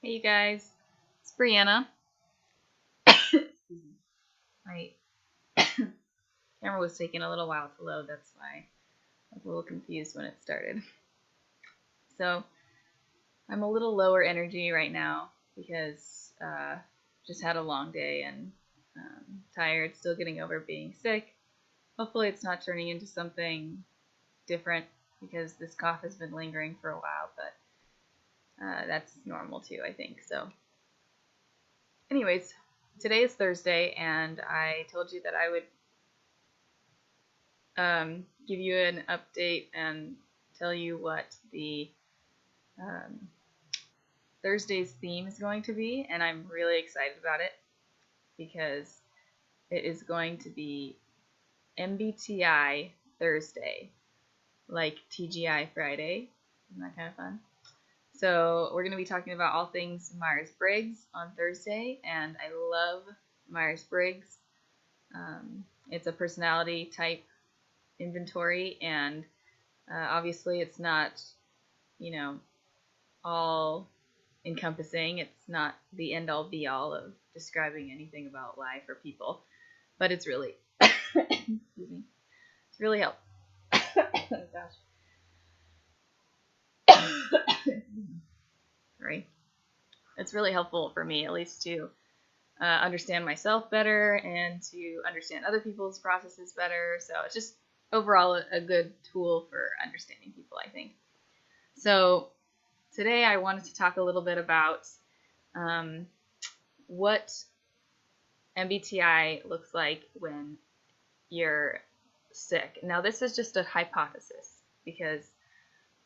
Hey you guys, it's Brianna. My camera was taking a little while to load, that's why I was a little confused when it started. So I'm a little lower energy right now because just had a long day and tired, still getting over being sick. Hopefully it's not turning into something different because this cough has been lingering for a while, but that's normal too, I think. So anyways, today is Thursday and I told you that I would give you an update and tell you what the um, Thursday's theme is going to be, and I'm really excited about it because it is going to be MBTI Thursday, like TGI Friday. Isn't that kind of fun? So we're going to be talking about all things Myers-Briggs on Thursday, and I love Myers-Briggs. It's a personality type inventory, and obviously it's not, all encompassing. It's not the end all be all of describing anything about life or people, but it's really, excuse me, it's really helpful. Oh gosh. Sorry. It's really helpful for me, at least, to understand myself better and to understand other people's processes better. So it's just overall a good tool for understanding people, I think. So today I wanted to talk a little bit about what MBTI looks like when you're sick. Now, this is just a hypothesis because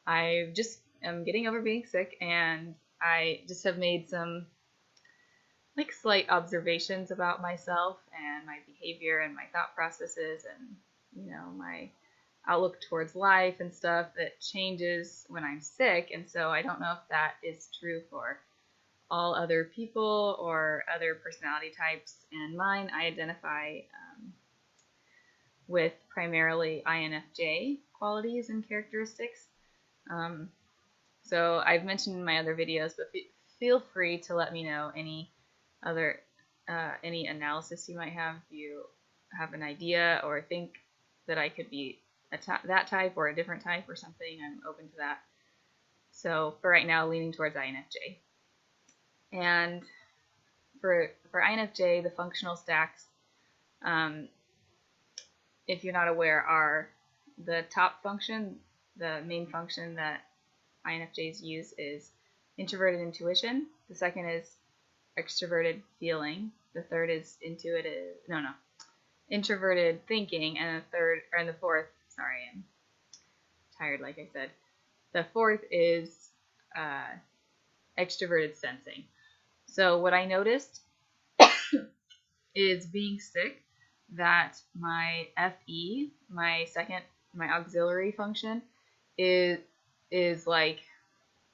I just am getting over being sick and I just have made some slight observations about myself and my behavior and my thought processes and my outlook towards life and stuff that changes when I'm sick. And so I don't know if that is true for all other people or other personality types. And mine, I identify with primarily INFJ qualities and characteristics. So I've mentioned in my other videos, but feel free to let me know any other any analysis you might have. If you have an idea or think that I could be that type or a different type or something, I'm open to that. So for right now, leaning towards INFJ. And for INFJ, the functional stacks, if you're not aware, are the top function, the main function that INFJs use is introverted intuition. The second is extroverted feeling. The third is introverted thinking, and the fourth, sorry, I'm tired, like I said. The fourth is extroverted sensing. So what I noticed is being sick that my FE, my auxiliary function, is like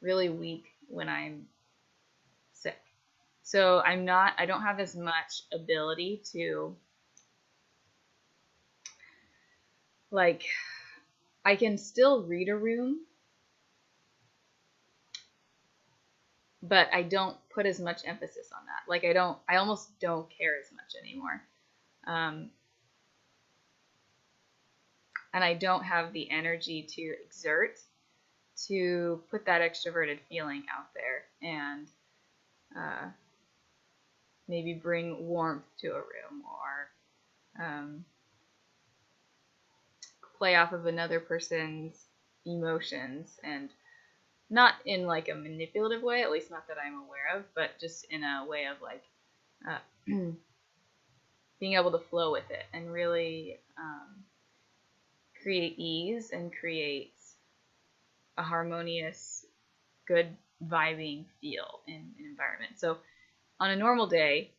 really weak when I'm sick. So I don't have as much ability to I can still read a room, but I don't put as much emphasis on that. I almost don't care as much anymore. And I don't have the energy to exert to put that extroverted feeling out there and maybe bring warmth to a room or play off of another person's emotions, and not in a manipulative way, at least not that I'm aware of, but just in a way of being able to flow with it and really create ease and create a harmonious, good vibing feel in an environment. So on a normal day,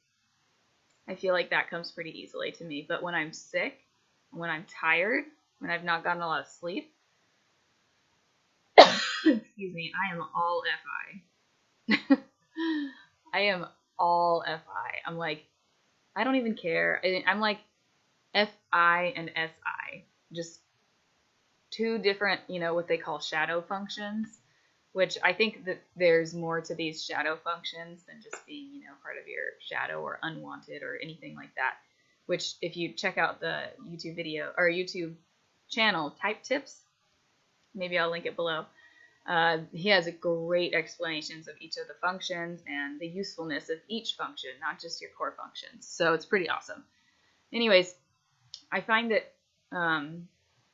I feel like that comes pretty easily to me. But when I'm sick, when I'm tired, when I've not gotten a lot of sleep, excuse me, I am all FI. I am all FI. I'm like, I don't even care. I'm like FI and SI. Just two different, what they call shadow functions. which I think that there's more to these shadow functions than just being, part of your shadow or unwanted or anything like that. Which, if you check out the YouTube video or YouTube channel Type Tips, maybe I'll link it below. He has great explanations of each of the functions and the usefulness of each function, not just your core functions. So it's pretty awesome. Anyways, I find that,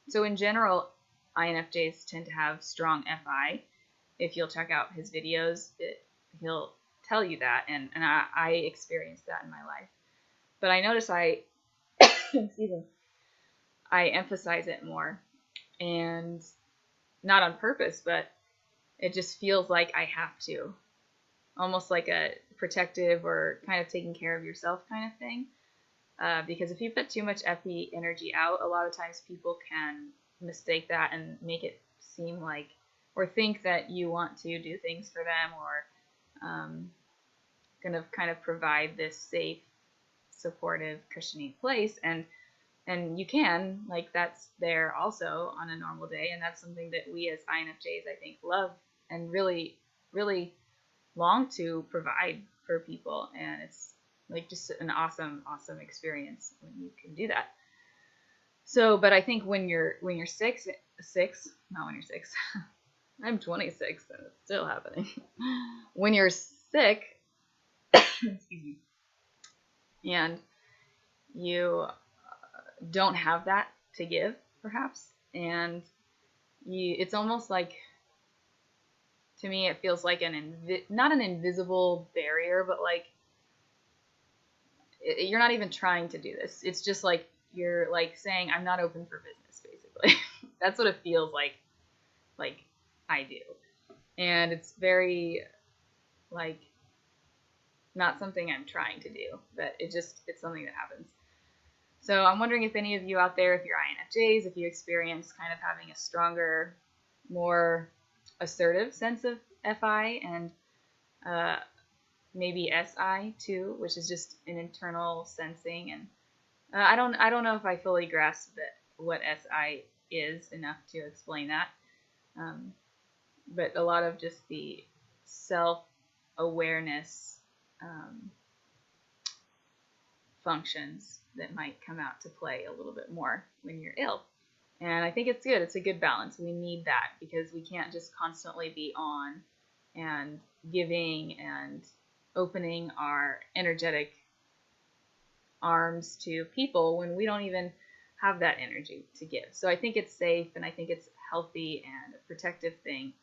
so in general, INFJs tend to have strong FI. If you'll check out his videos, he'll tell you that, and I experienced that in my life. But I notice excuse me, I emphasize it more, and not on purpose, but it just feels like I have to, almost like a protective or kind of taking care of yourself kind of thing. Because if you put too much FE energy out, a lot of times people can mistake that and make it seem like, or think that you want to do things for them, or going to kind of provide this safe, supportive, cushioning place. And you can, like, that's there also on a normal day, and that's something that we as INFJs, I think, love and really, really long to provide for people. And it's like just an awesome, awesome experience when you can do that. So, but I think when you're six, not when you're 6, I'm 26 and it's still happening. When you're sick, excuse me, and you don't have that to give, perhaps, and it's almost like, to me, it feels like not an invisible barrier, but like you're not even trying to do this. It's just like you're like saying, I'm not open for business, basically. That's what it feels like I do. And it's very, like, not something I'm trying to do, but it's something that happens. So I'm wondering if any of you out there, if you're INFJs, if you experience kind of having a stronger, more assertive sense of FI, and maybe SI too, which is just an internal sensing. And I don't know if I fully grasp what SI is enough to explain that. But a lot of just the self-awareness functions that might come out to play a little bit more when you're ill. And I think it's good. It's a good balance. We need that, because we can't just constantly be on and giving and opening our energetic arms to people when we don't even have that energy to give. So I think it's safe, and I think it's healthy and a protective thing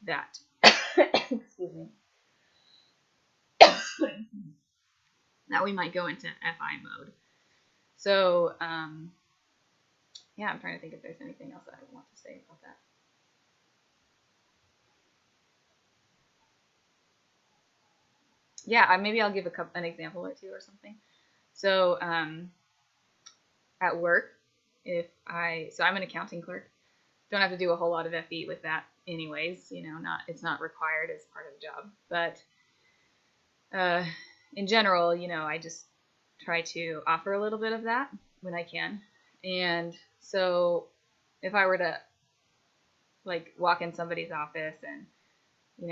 that excuse me, that we might go into FI mode. So yeah, I'm trying to think if there's anything else that I want to say about that. Yeah, maybe I'll give an example or two or something. So at work, so I'm an accounting clerk. Don't have to do a whole lot of FE with that anyways, it's not required as part of the job. But in general, I just try to offer a little bit of that when I can. And so if I were to like walk in somebody's office and,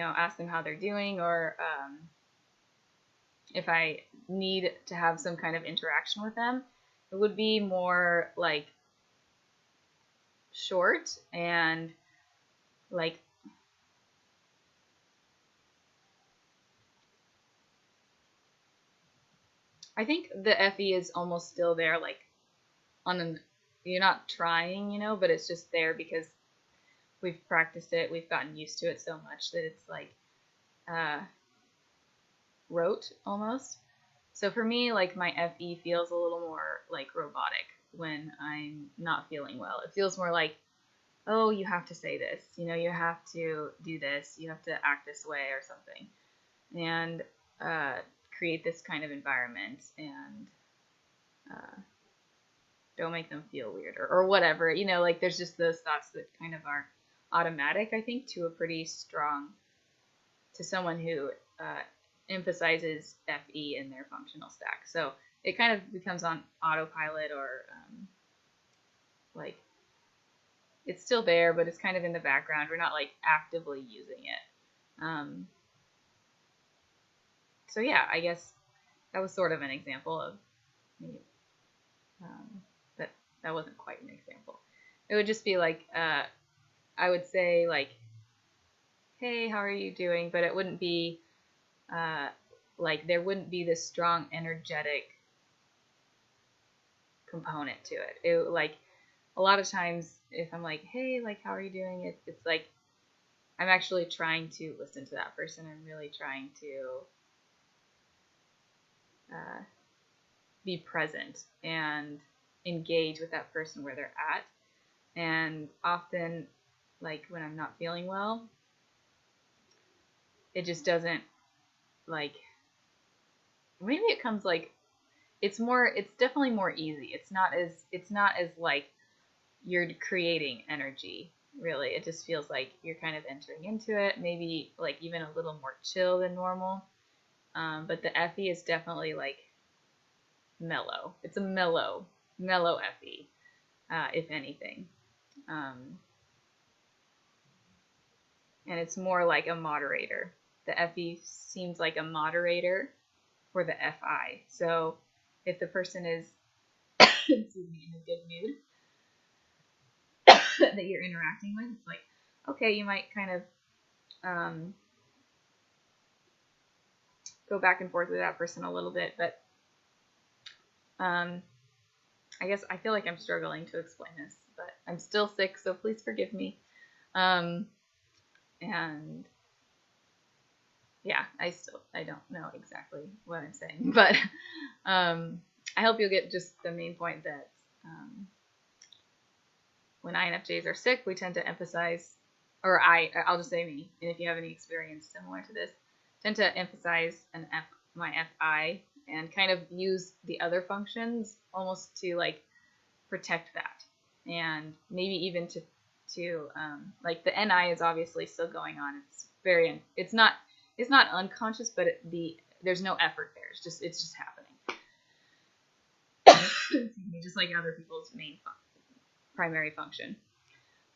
ask them how they're doing, or if I need to have some kind of interaction with them, it would be more like short and like I think the FE is almost still there, like you're not trying, but it's just there because we've practiced it, we've gotten used to it so much that it's like rote almost. So for me, like, my FE feels a little more like robotic when I'm not feeling well. It feels more like, oh, you have to say this, you have to do this, you have to act this way or something, and create this kind of environment, and don't make them feel weird or whatever, like there's just those thoughts that kind of are automatic, I think, to someone who emphasizes FE in their functional stack. So it kind of becomes on autopilot, or like it's still there, but it's kind of in the background. We're not like actively using it. So yeah, I guess that was sort of an example of maybe that wasn't quite an example. It would just be like I would say like, hey, how are you doing? But it wouldn't be like there wouldn't be this strong energetic component to it. It like a lot of times if I'm like, hey, like how are you doing? It's like I'm actually trying to listen to that person. I'm really trying to be present and engage with that person where they're at. And often, like when I'm not feeling well, it just doesn't like, maybe it comes like, it's definitely more easy. It's not as like you're creating energy, really. It just feels like you're kind of entering into it, maybe like even a little more chill than normal. But the FE is definitely like mellow. It's a mellow FE, if anything. And it's more like a moderator. The FE seems like a moderator for the FI. So if the person is excuse me, in a good mood that you're interacting with, it's like, okay, you might kind of go back and forth with that person a little bit, but I guess I feel like I'm struggling to explain this, but I'm still sick, so please forgive me. And yeah, I don't know exactly what I'm saying, but I hope you'll get just the main point that when INFJs are sick, we tend to emphasize, or I'll just say me, and if you have any experience similar to this, tend to emphasize my FI and kind of use the other functions almost to like protect that, and maybe even to like the NI is obviously still going on. It's not unconscious, but there's no effort there. It's just happening. Just like other people's primary function.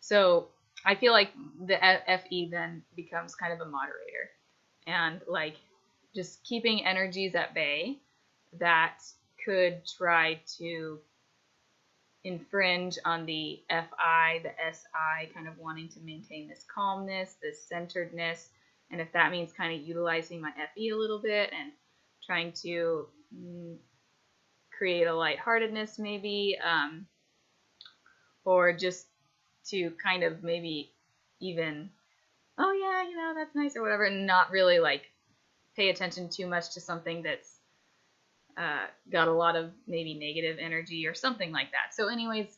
So I feel like the FE then becomes kind of a moderator, and like just keeping energies at bay that could try to infringe on the FI, the SI, kind of wanting to maintain this calmness, this centeredness. And if that means kind of utilizing my FE a little bit and trying to create a lightheartedness maybe, or just to kind of maybe even, oh yeah, that's nice or whatever, and not really like pay attention too much to something that's got a lot of maybe negative energy or something like that. So anyways,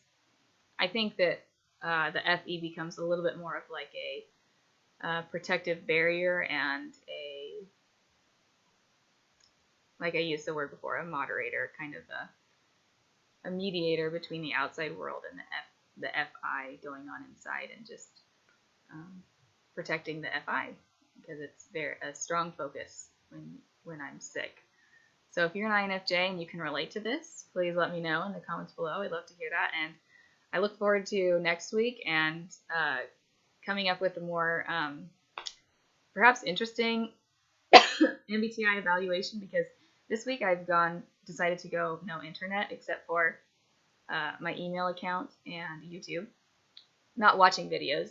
I think that the FE becomes a little bit more of like a protective barrier and like I used the word before, a moderator, kind of a mediator between the outside world and the FI going on inside, and just protecting the FI, because it's a strong focus when I'm sick. So if you're an INFJ and you can relate to this, please let me know in the comments below. I'd love to hear that. And I look forward to next week and coming up with a more perhaps interesting MBTI evaluation, because this week I've decided to go no internet except for my email account and YouTube. Not watching videos,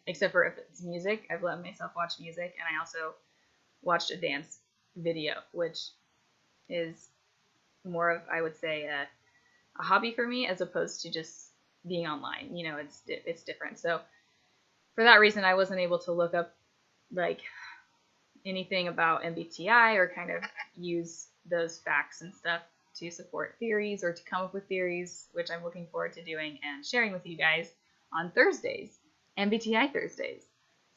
except for if it's music. I've let myself watch music, and I also watched a dance video, which is more of, I would say, a hobby for me as opposed to just being online. It's different. So for that reason, I wasn't able to look up like anything about MBTI or kind of use those facts and stuff to support theories or to come up with theories, which I'm looking forward to doing and sharing with you guys on Thursdays, MBTI Thursdays.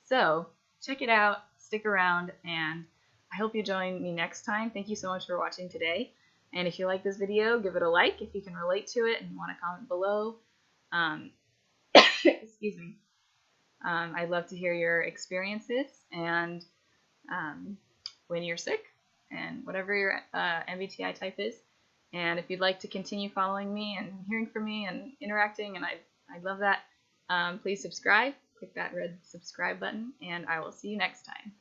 So check it out, stick around, and I hope you join me next time. Thank you so much for watching today. And if you like this video, give it a like if you can relate to it and you want to comment below. Excuse me. I'd love to hear your experiences and when you're sick and whatever your MBTI type is. And if you'd like to continue following me and hearing from me and interacting, and I'd love that, Please subscribe. Click that red subscribe button, and I will see you next time.